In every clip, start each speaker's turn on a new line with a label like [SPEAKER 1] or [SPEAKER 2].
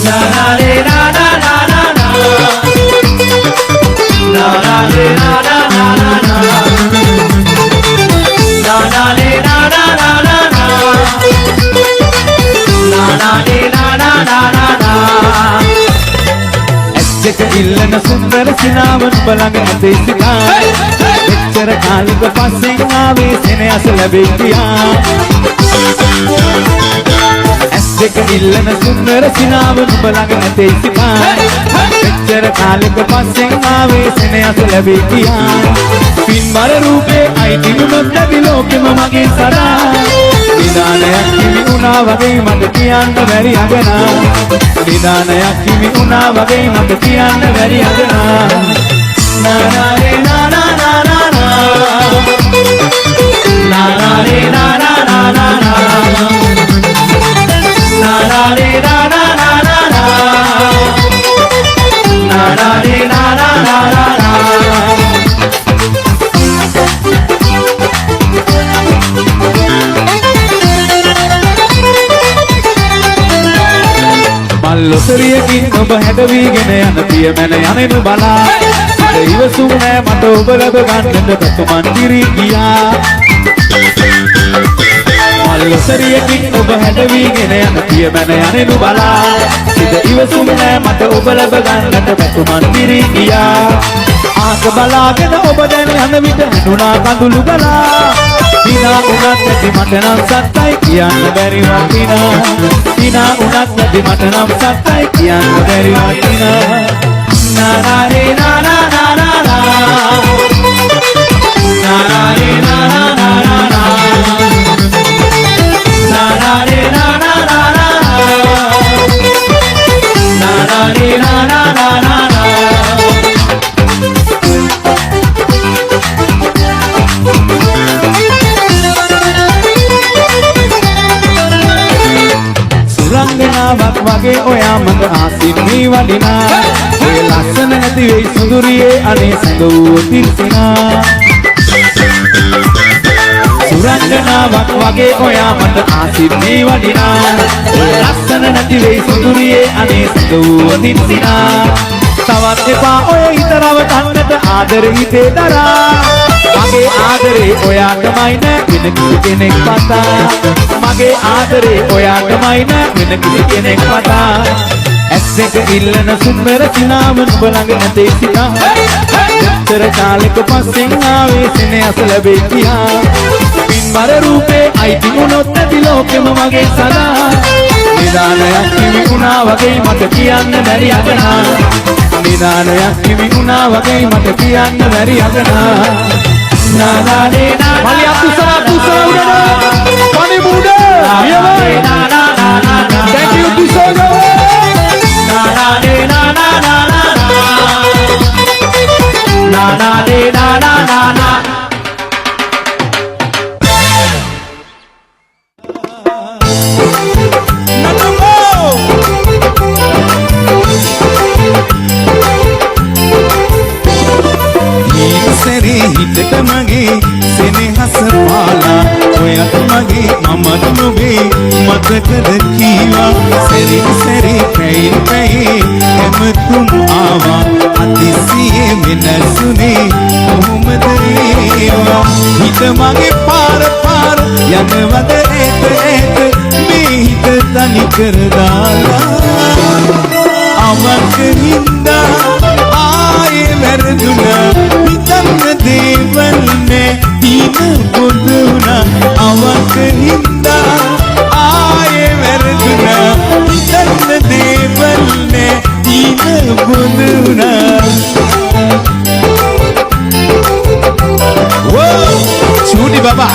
[SPEAKER 1] La la le la la la la la. La la le la la la la la. La la le la la la la la. La la le la la la la la. Ejjeka illana sundara sinawan balanga desika. Echchara kaluga passen aave seneyas labekiya. Ejjeka illana sundara sinawan balanga desika. Echchara kaluga passen aave seneyas labekiya. Pinbar roope aiti gunotha dilokema mage sada. Nidanayak kimi una wage mata kiyanna bari agana. Nidanayak kimi una wage mata kiyanna bari agana. Na na re na na na na na. Na na re na na na na na. Na na re na na na na na. Na na re na na na na na. Lotteriyakin ඔබ හැඩවීගෙන යන පියමැන යනෙනු බලා ඉවසුම් නෑ මට ඔබ ලැබ ගන්නට පැතුමන් කිරි ගියා ලොතරියකින් ඔබ හැඩවීගෙන යන පියමැන යනෙනු බලා ඉවසුම් නෑ මට ඔබ ලැබ ගන්නට පැතුමන් කිරි ගියා ආක බලාගෙන ඔබ දැන් යන විට හඳුනා කඳුළු ගලා Tina unat නැති මට නම් සත්තයි කියන්න බැරි වටිනා Tina unat නැති මට නම් සත්තයි කියන්න බැරි වටිනා Na na re na na na na na Na na re na na na na na Na na re na na na na Na na re na na na na Suranganaවක් වගේ ඔයා මඟ ආසින් මේ වඩිනා ඒ ලස්සන නැති වෙයි සුඳුරියේ අනේ සඳවූ තිරසිනා Suranganaවක් වගේ ඔයා මට ආසින් මේ වඩිනා ඒ ලස්සන නැති වෙයි සුඳුරියේ අනේ සඳවූ තිරසිනා තවත් එපා ඔය හිතරව තන්නට ආදර හිතේ දරා මගේ ආදරේ ඔයාටමයි නෑ වෙන කිසි කෙනෙක් පතා මගේ ආදරේ ඔයාටමයි නෑ වෙන කිසි කෙනෙක් පතා ඇස් දෙක ඉල්ලන සුන්දර සිනාවන් ඔබ ළඟ නැතේ සිනා එච්චර කාලෙක පස්සෙන් ආවේ සෙනෙහස ලැබේ කියා පින්බර රූපේ අයිති වුණොත් නැති ලෝකෙම මගේ සදා නිදානයක් කිවි වුණා වගේ මට කියන්න බැරි අගනා නිදානයක් කිවි වුණා වගේ මට කියන්න බැරි අගනා Na na ne na Mali atusara udara Pani muda Iya bhai Na na na na na Thank you Tusogo Na na ne na na na na Na na ne na na na na
[SPEAKER 2] හිතට මගේ සෙනෙහස පාලා ඔයත් මගේ මමත් නොවේ මතකද කීවා සැරින් සැරේ පැයින් පැයේ හැමතුම් ආවා අතිසියේ මෙනසුනේ කොහොමද ඒවා හිත මගේ පාර පාර යනවද ඒත ඒත මේ හිත තනි කර දාලා අවක හින්දා ආයේ වැරදුනා හිතන්න දේවල්නේ හිම පොදුනා අවක හින්දා ආයේ වැරදුනා හිතන්න දේවල්නේ හිම පොදුනා වෝ චූටි බබා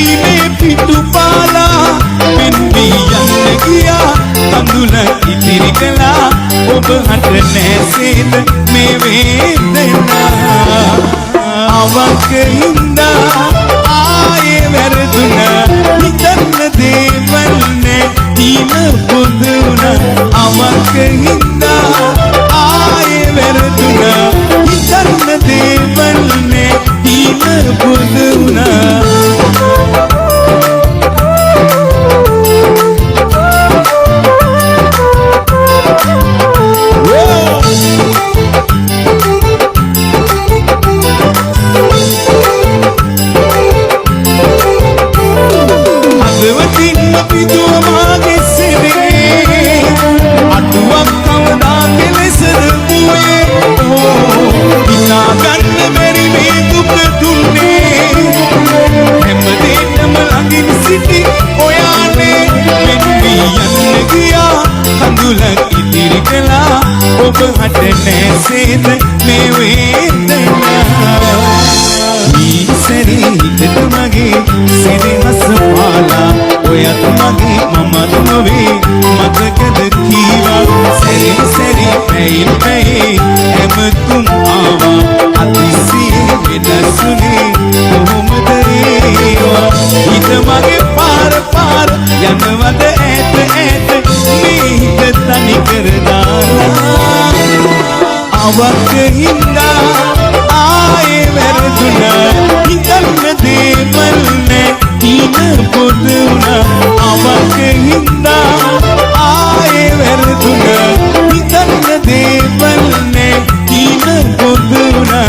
[SPEAKER 2] හීනේ පිටු පාලා පින්වී යන්න ගියා කඳුල ඉතිරි කළා ඔබ හට නැසේද මේ වේදනා අවක හින්දා ආයේ වැරදුනා හිතන්න දේවල් නැතිම පුදුනා අවක හින්දා ආයේ වැරදුනා හිතන්න දේවල් නැතිම පුදුනා ඔබ හට නැසේද මේ වේදනා ඊසරේ හිතට මගේ සෙනෙහස පාලා ඔයත් මගේ මමත් නොවේ මතකද කීවා සැරේ සැරේ පැයින් පැයේ හැමතුම් ආවා අතිසියේ වෙනසුනේ කොහොමද ඒවා හිත මගේ පාර පාර යනවද ඈත ඈත මේ හිත තනි කර දාලා අවක හින්දා ආයේ වැරදුනා හිතන්න දේවල් නැතිම පොදුනා අවක හින්දා ආයේ වැරදුනා හිතන්න දේවල් නැතිම පොදුනා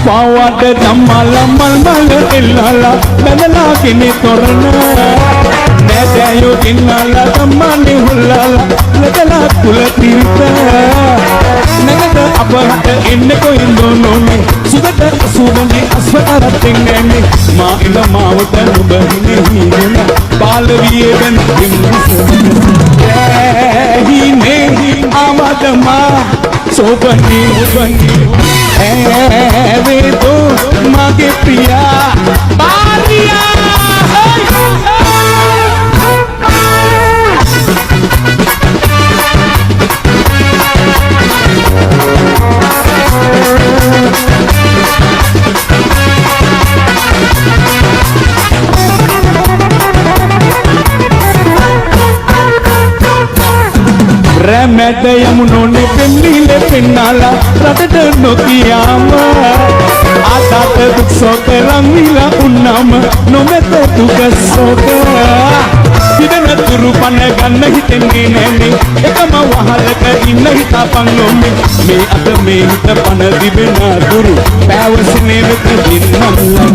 [SPEAKER 2] පාවඩ ධම්මල මල් මල් එල්ලලා බඳලා කිනි තොරණ නැදයෝ ඉන්නලා ධම්මනි හුල්ලලා ලදලා කුල තිරිත නගද අපහට එන්න කොයින්දෝ නොනේ සුගත සුබනේ අස්වතරත් එන්නේ මා ඉල මාවත නුඹ හිමින බාල වියදන් හිනේ ආවදමා සෝබනි උබනි वे तो मागे प्रिया बारिया රැමැද යමුනෝනේ පෙන්නීලේ පෙන්නාලා රටට නොකියාම ආතත දුක් සෝක ලංවිලා උන්නම නොමෙත දුක සෝක සිදන තුරු පන ගන්න හිතෙන්නේ නැනේ එකම වහලක ඉන්න හිතපන් නොමේ මේ අත මේ හිත පන දිබෙන තුරු පැවසිනේ වෙත දින්නල්ලන්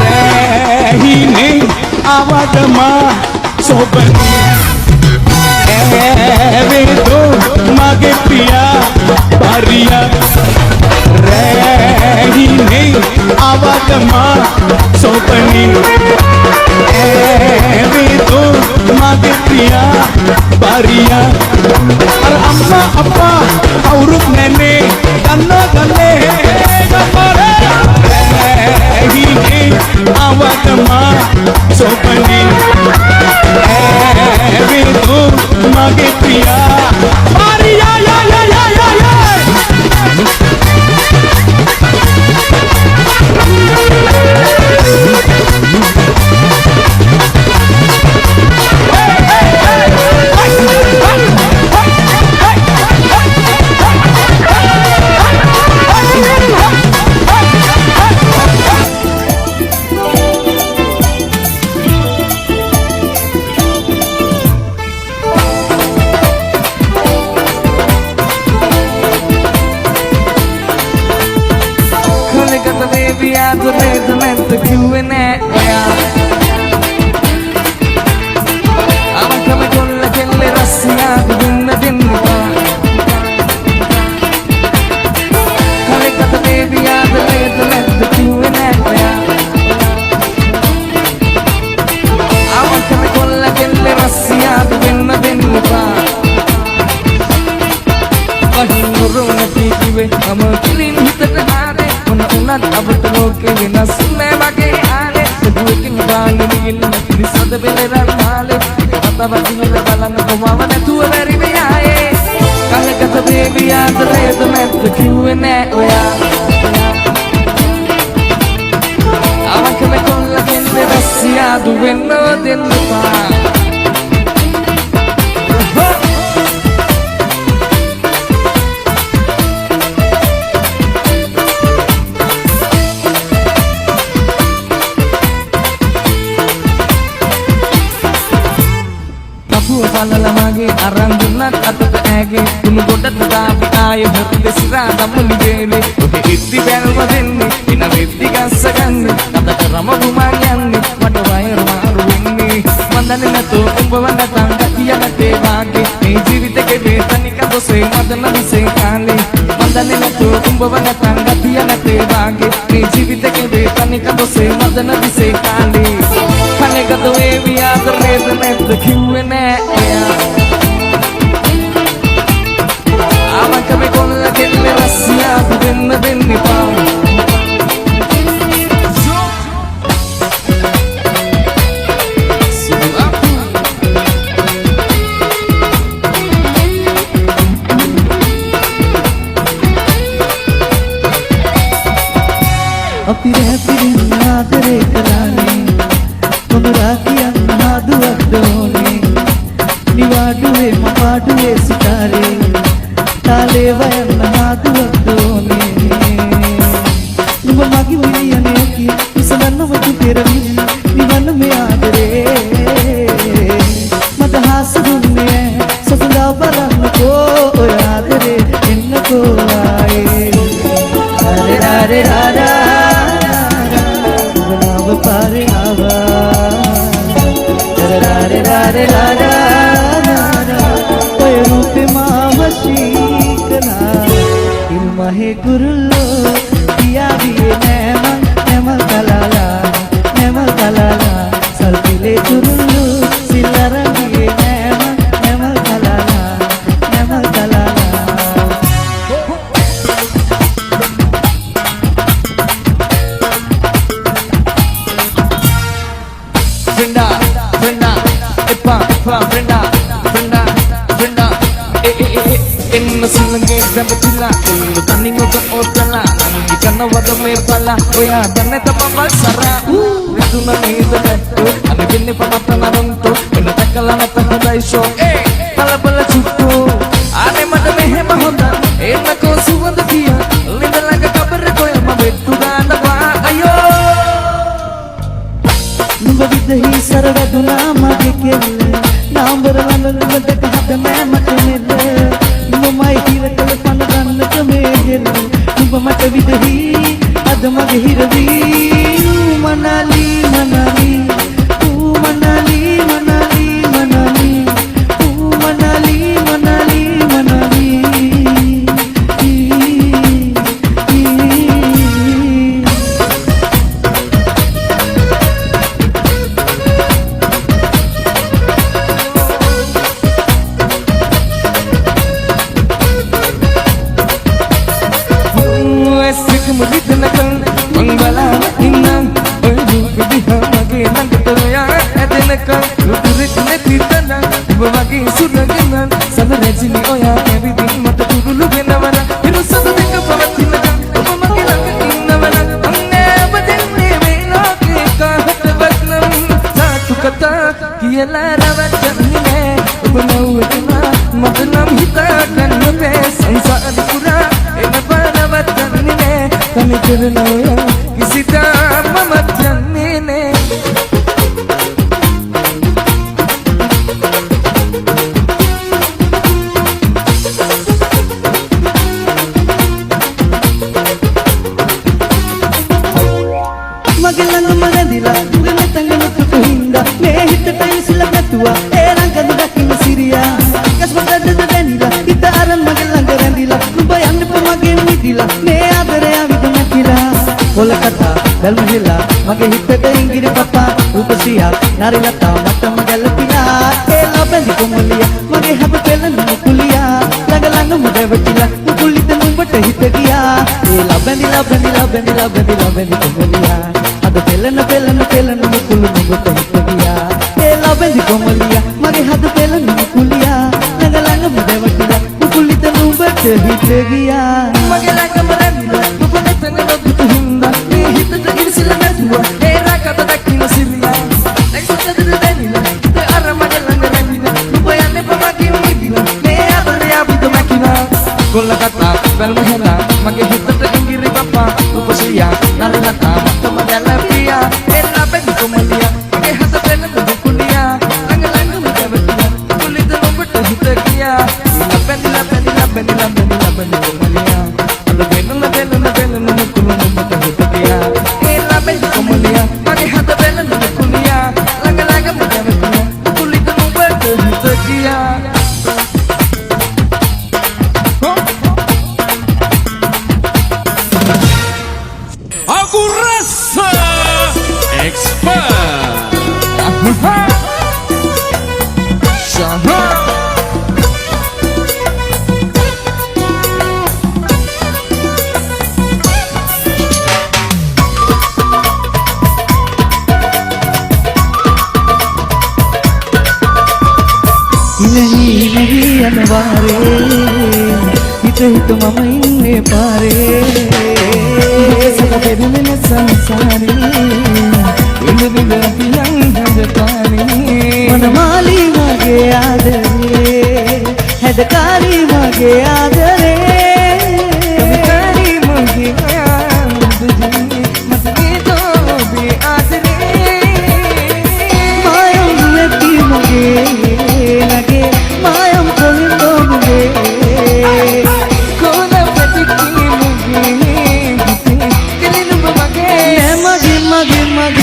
[SPEAKER 2] ඇහිනේ ආවදමා සොබනේ ඇවේදෝ මගේ පියා පරියා රැහිනේ ආවදමා සොබනේ ඇවේදෝ මගේ පියා පරියා අර අම්මා අප්පා කවුරුත් නැනේ දන්නා ගන්නේ ඇහිනේ ආවදමා සොබනේ ඇවේදෝ මගේ පියා පරියා යා යා යා යා යා
[SPEAKER 3] Nuba bidahi sarva duna mage kelle වලට හදනෑ මට නෙද උඹමයි හිර කළ පන ගන්නට මේ ගෙල උඹ මට විදහි අද මගේ හිරවී මනාලි මනාලි මනාලි මනාලි මනාලි මනාලි මනාලි මනාලි
[SPEAKER 4] කියලා රවටන්නේ ඔබ නවතුනා මට නම් හිතා ගන්න බෑ සංසාරේ පුරා එන බලවත්න්නේ නෑ තනි කරනවා කිසිදා මම යන්නේ නෑ
[SPEAKER 3] මගේ ළඟම රැඳිලා දුරන තංගනකට හින්දා මේ හිතට ඉස්සලා ගැතුවා ඒ රංගන දකින්න සිරියා කස්වදද දැනිලා හිත අරන් මගේ ළඟ රැඳිලා නුඹ යන්නප මගේ මිදිලා මේ ආදරය විදුම කියලා පොල කතා බල්මහිලා මගේ හිතට ඉංගිරි පපා රූපසියා නාරිලතා මටම ගැලපිලා ඒ ලබඳි කොමලියා මගේ හැබ පෙළන කුලියා ළඟ ළඟම දැවටිලා කුලිත නුඹට හිත ගියා ඒ ලබඳි කොමලියා අද පෙළන මුකුළු නුඹට හිත ගියා ඒ ලබඳි කොමලියා මගේ හද පෙළන මුකුලියා ළඟ ළඟම දැවටිලා කුලිත නුඹට හිත ගියා
[SPEAKER 4] මගේ ළඟම රැඳිලා ඔබ නැතන ලොකුට හින්දා මේ හිතට ඉරිසිලා නැතුවා ඒ රාගත දකින්න සිරියා නැක්සතද දැනිලා ඒ අර මගේ ළඟ රැඳිලා ඔබ යන්නේ පමකින් මිදිලා මේ ආදරය විදුම කිනා කොල්ල කතා බල්මහෙලා මගේ හිතට ඉංගිරි පපා උපසියා නරලතා මතම ගැලපියා ඒ ලබෙදි කොමලියා මගේ හද පෙළන දුකුලියා ළඟ ළඟම දැවටිලා කුලිත නුඹට හිත ගියා ලබෙදි කොමලියා අද වෙනන මුකුළු නුඹට හිත ගියා ඒ ලබෙදි කොමලියා මගේ හද පෙළන දුකුලියා ළඟ ළඟම දැවටිලා කුලිත නුඹට හිත ගියා
[SPEAKER 2] Aku rasa expert.
[SPEAKER 3] नहीं अनवारे हित हित मम इन्ने पारे सदा बेरुने संसारे विंद विंद अपियं हजताने मनमाली मगे आदरे हेदकारी मगे आदरे कविकारी मगे आदरे मस्के तो भी आदरे मायम दुएती मगे लगे मायम कोलिंदो मुगे कोला प्रतिकी मुगे किलिनु मगे मगे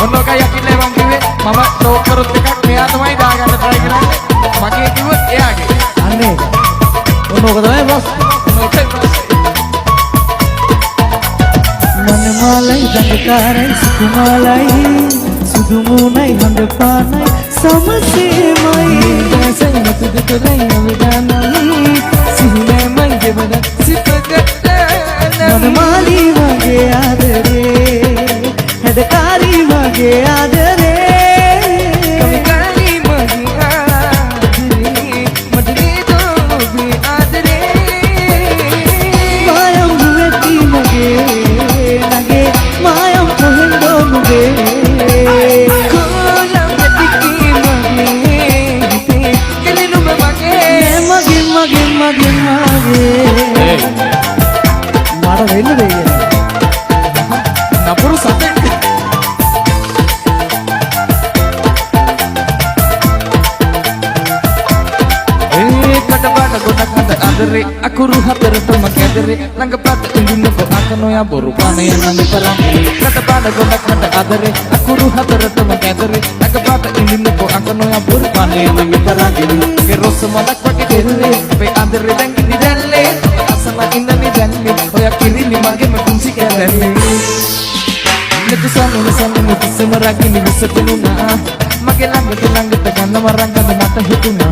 [SPEAKER 4] ඔන්න කයක් ඉල්ල මං කිව්වේ මම ටෝක් කරොත් එකක් මෙයා තමයි දාගන්න try කරන්නේ මගේ කිව්වොත් එයාගේ
[SPEAKER 3] අනේ ඔන්නෝක තමයි බස්
[SPEAKER 4] ඕකේ
[SPEAKER 3] මනමාලයි දඟකාරයි සුකුමාලයි සුදුමුණයි හඳපානයි සමසේමයි දැසයි මතුද කරයි අවදානයි සිහිනයි මගේ බද සිතකට මනමාලි වගේ ආදරේ हेदकारी मगे आदरे कविकारी मगे आदरे मदरे तो भी आदरे मायम दुएती मगे लगे मायम कोहिंदो मुगे कोलम प्रतिकी मगे हिते किलिनु मगे मगे मारा वेल्लु देगे
[SPEAKER 4] නපුරු සතෙක් adere aku ruha terutama kadere langga pata indinda ko akano ya boru pana ya nang parangili kata pada gondak kata adere aku ruha terutama kadere langga pata indinda ko akano ya boru pana ya nang parangili ke rosso malak pake delle pe adere dangi di delle asama indani delle oya kiri ni mage me kunci ke delle Nito sana bisa meragi ni bisa tununa Magelang tegang na marangga na mata hituna